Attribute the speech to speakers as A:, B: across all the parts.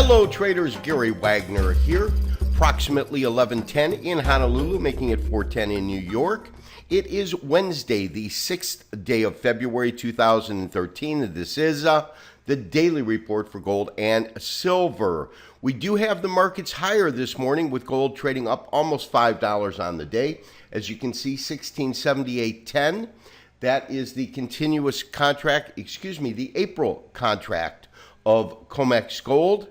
A: Hello traders, Gary Wagner here. Approximately 11:10 in Honolulu, making it 4:10 in New York. It is Wednesday, the 6th day of February 2013, and this is the daily report for gold and silver. We do have the markets higher this morning, with gold trading up almost $5 on the day. As you can see, 1678.10. That is the continuous contract, the April contract of COMEX Gold.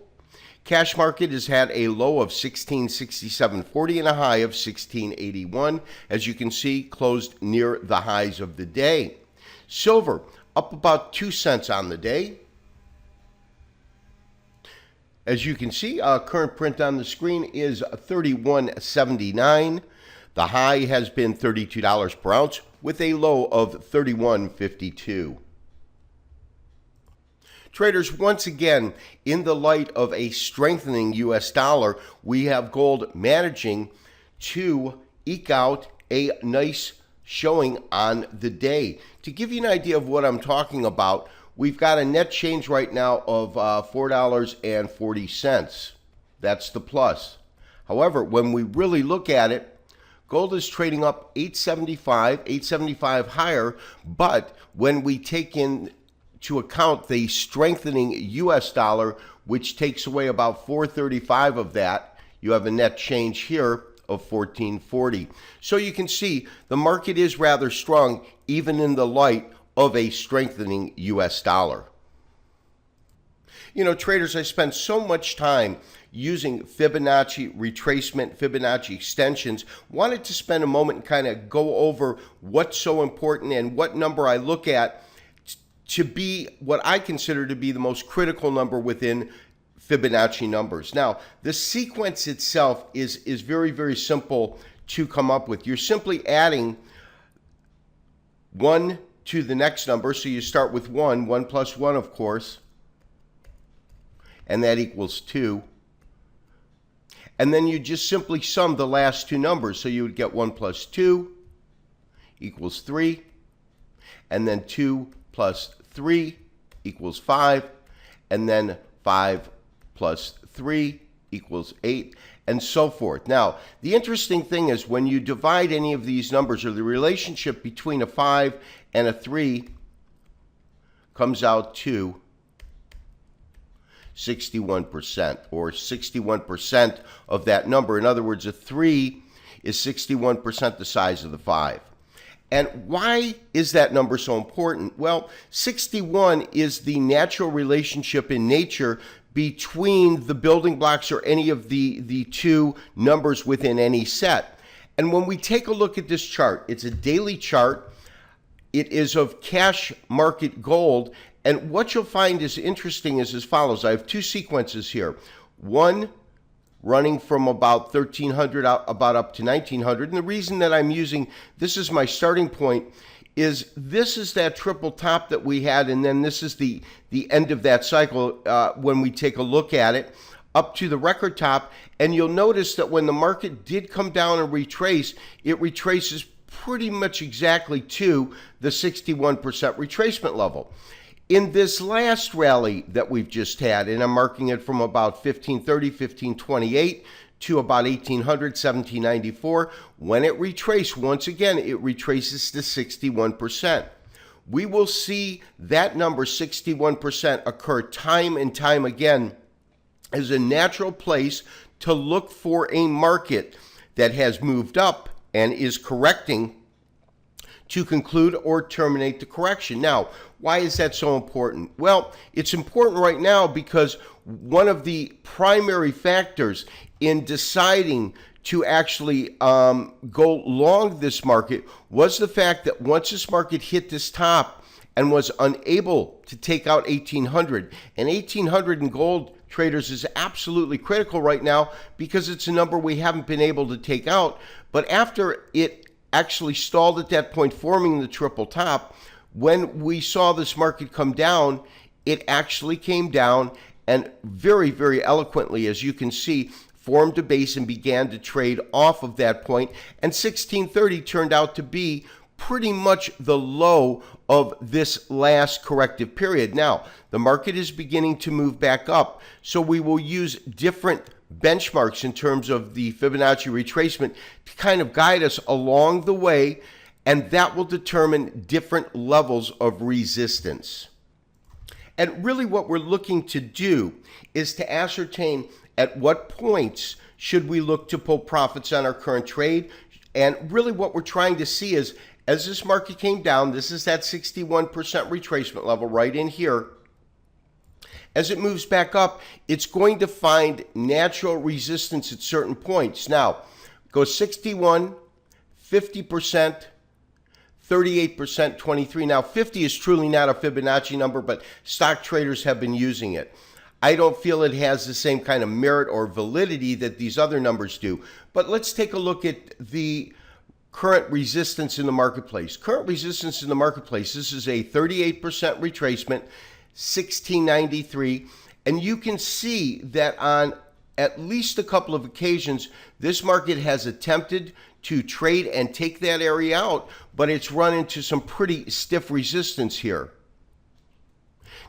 A: Cash market has had a low of 1667.40 and a high of 1681. As you can see, closed near the highs of the day. Silver up about 2 cents on the day. As you can see, current print on the screen is 31.79. The high has been $32 per ounce with a low of 31.52. Traders, once again, in the light of a strengthening U.S. dollar, we have gold managing to eke out a nice showing on the day. To give you an idea of what I'm talking about, we've got a net change right now of $4.40. That's the plus. However, when we really look at it, gold is trading up $8.75 higher, but when we take into account the strengthening U.S. dollar, which takes away about $4.35 of that, you have a net change here of $14.40. So you can see the market is rather strong, even in the light of a strengthening U.S. dollar. You know, traders, I spent so much time using Fibonacci retracement, Fibonacci extensions. Wanted to spend a moment and kind of go over what's so important and what number I look at to be what I consider to be the most critical number within Fibonacci numbers. Now, the sequence itself is very, very simple to come up with. You're simply adding 1 to the next number. So you start with 1 plus 1, of course, and that equals 2. And then you just simply sum the last two numbers. So you would get 1 plus 2 equals 3, and then 2 plus 3 equals 5, and then 5 plus 3 equals 8, and so forth. Now, the interesting thing is when you divide any of these numbers, or the relationship between a 5 and a 3 comes out to 61%, or 61% of that number. In other words, a 3 is 61% the size of the 5. And why is that number so important? Well, 61 is the natural relationship in nature between the building blocks, or any of the two numbers within any set. And when we take a look at this chart, it's a daily chart. It is of cash market gold. And what you'll find is interesting is as follows. I have two sequences here. One running from about 1300 about up to 1900. And the reason that I'm using this as my starting point is this is that triple top that we had, and then this is the end of that cycle when we take a look at it up to the record top. And you'll notice that when the market did come down and retrace, it retraces pretty much exactly to the 61% retracement level. In this last rally that we've just had, and I'm marking it from about 1530, 1528 to about 1800, 1794, when it retraced, once again, it retraces to 61%. We will see that number, 61%, occur time and time again as a natural place to look for a market that has moved up and is correcting to conclude or terminate the correction. Now, why is that so important? Well, it's important right now because one of the primary factors in deciding to actually go long this market was the fact that once this market hit this top and was unable to take out 1800, and 1800 in gold, traders, is absolutely critical right now because it's a number we haven't been able to take out. But after it actually stalled at that point, forming the triple top, when we saw this market come down, it actually came down and very, very eloquently, as you can see, formed a base and began to trade off of that point. And 1630 turned out to be pretty much the low of this last corrective period. Now, the market is beginning to move back up, so we will use different benchmarks in terms of the Fibonacci retracement to kind of guide us along the way, and that will determine different levels of resistance. And really what we're looking to do is to ascertain at what points should we look to pull profits on our current trade. And really what we're trying to see is, as this market came down, this is that 61% retracement level right in here. As it moves back up, it's going to find natural resistance at certain points. Now, go 61, 50%, 38%, 23. Now, 50 is truly not a Fibonacci number, but stock traders have been using it. I don't feel it has the same kind of merit or validity that these other numbers do. But let's take a look at the current resistance in the marketplace. Current resistance in the marketplace, this is a 38% retracement, 1693. And you can see that on at least a couple of occasions, this market has attempted to trade and take that area out, but it's run into some pretty stiff resistance here.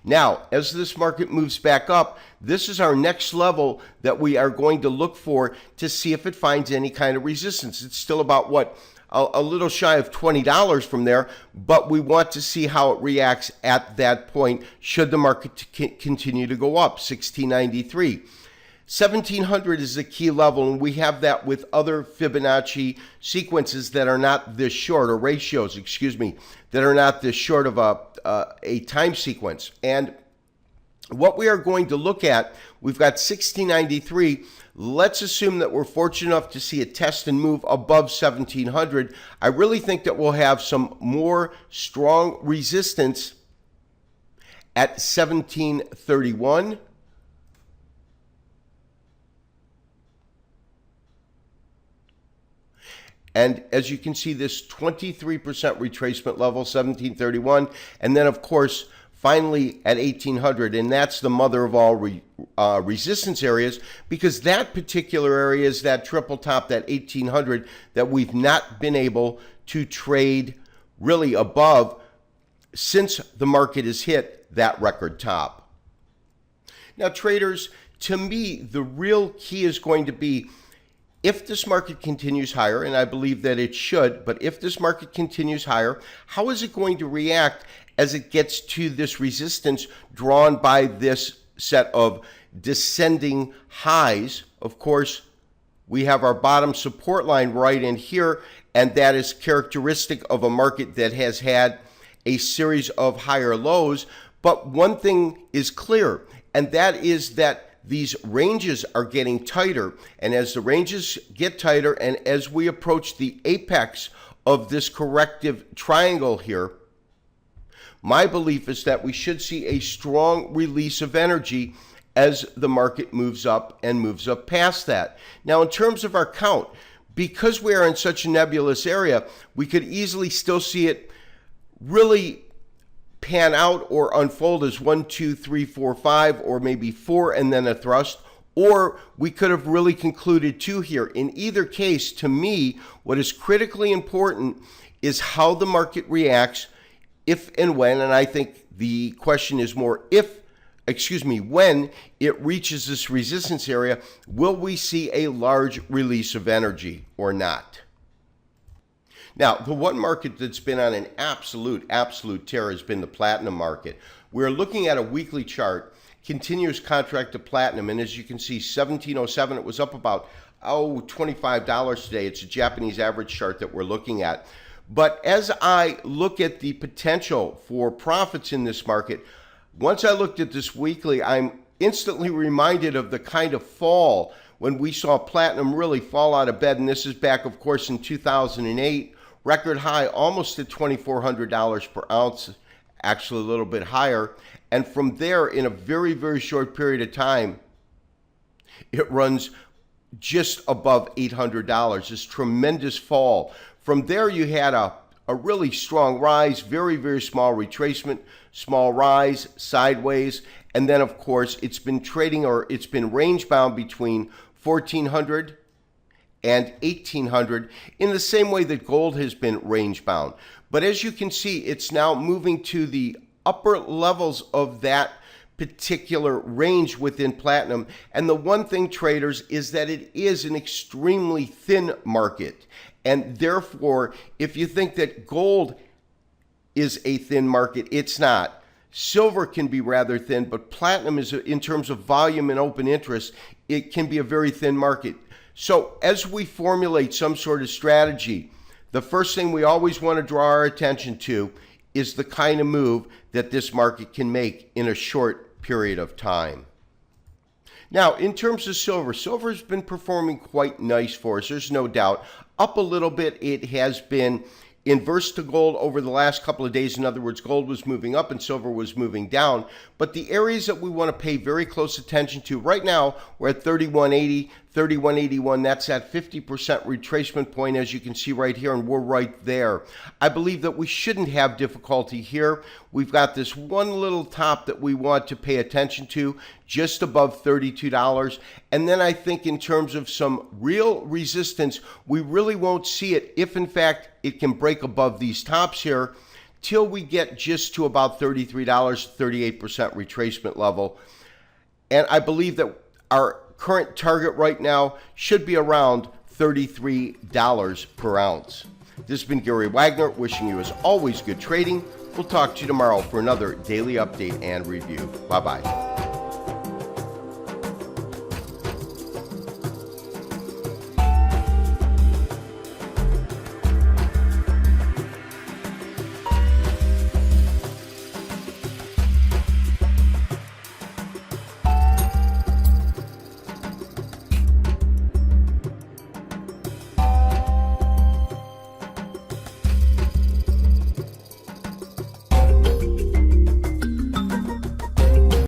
A: Now, as this market moves back up, this is our next level that we are going to look for to see if it finds any kind of resistance. It's still about, what, a little shy of $20 from there, but we want to see how it reacts at that point should the market continue to go up, 1693. 1700 is the key level, and we have that with other Fibonacci sequences that are not this short, or ratios, excuse me, that are not this short of a time sequence. And what we are going to look at, we've got 1693. Let's assume that we're fortunate enough to see a test and move above 1700. I really think that we'll have some more strong resistance at 1731. And as you can see, this 23% retracement level, 1731, and then of course, finally at 1800, and that's the mother of all resistance areas, because that particular area is that triple top, that 1800, that we've not been able to trade really above since the market has hit that record top. Now, traders, to me, the real key is going to be, if this market continues higher, and I believe that it should, but if this market continues higher, how is it going to react as it gets to this resistance drawn by this set of descending highs? Of course, we have our bottom support line right in here, and that is characteristic of a market that has had a series of higher lows. But one thing is clear, and that is that these ranges are getting tighter, and as the ranges get tighter and as we approach the apex of this corrective triangle here, my belief is that we should see a strong release of energy as the market moves up and moves up past that. Now, in terms of our count, because we are in such a nebulous area, we could easily still see it really pan out or unfold as 1, 2, 3, 4, 5, or maybe 4 and then a thrust, or we could have really concluded 2 here. In either case, to me, what is critically important is how the market reacts if and when, and I think the question is more when it reaches this resistance area, will we see a large release of energy or not? Now, the one market that's been on an absolute tear has been the platinum market. We're looking at a weekly chart, continuous contract to platinum, and as you can see, 1707, it was up about, $25 today. It's a Japanese average chart that we're looking at. But as I look at the potential for profits in this market, once I looked at this weekly, I'm instantly reminded of the kind of fall when we saw platinum really fall out of bed, and this is back, of course, in 2008. Record high, almost at $2,400 per ounce, actually a little bit higher. And from there, in a very, very short period of time, it runs just above $800, this tremendous fall. From there, you had a really strong rise, very, very small retracement, small rise, sideways. And then, of course, it's been trading, or it's been range bound between 1,400 and 1800 in the same way that gold has been range bound. But as you can see, it's now moving to the upper levels of that particular range within platinum. And the one thing, traders, is that it is an extremely thin market. And therefore, if you think that gold is a thin market, it's not. Silver can be rather thin, but platinum is, in terms of volume and open interest, it can be a very thin market. So as we formulate some sort of strategy, the first thing we always want to draw our attention to is the kind of move that this market can make in a short period of time. Now, in terms of silver, silver has been performing quite nice for us. There's no doubt. Up a little bit, it has been inverse to gold over the last couple of days. In other words, gold was moving up and silver was moving down. But the areas that we want to pay very close attention to right now, we're at 3180, 3181. That's that 50% retracement point, as you can see right here, and we're right there. I believe that we shouldn't have difficulty here. We've got this one little top that we want to pay attention to, just above $32. And then I think in terms of some real resistance, we really won't see it if in fact it can break above these tops here till we get just to about $33, 38% retracement level. And I believe that our current target right now should be around $33 per ounce. This has been Gary Wagner, wishing you as always good trading. We'll talk to you tomorrow for another daily update and review. Bye-bye.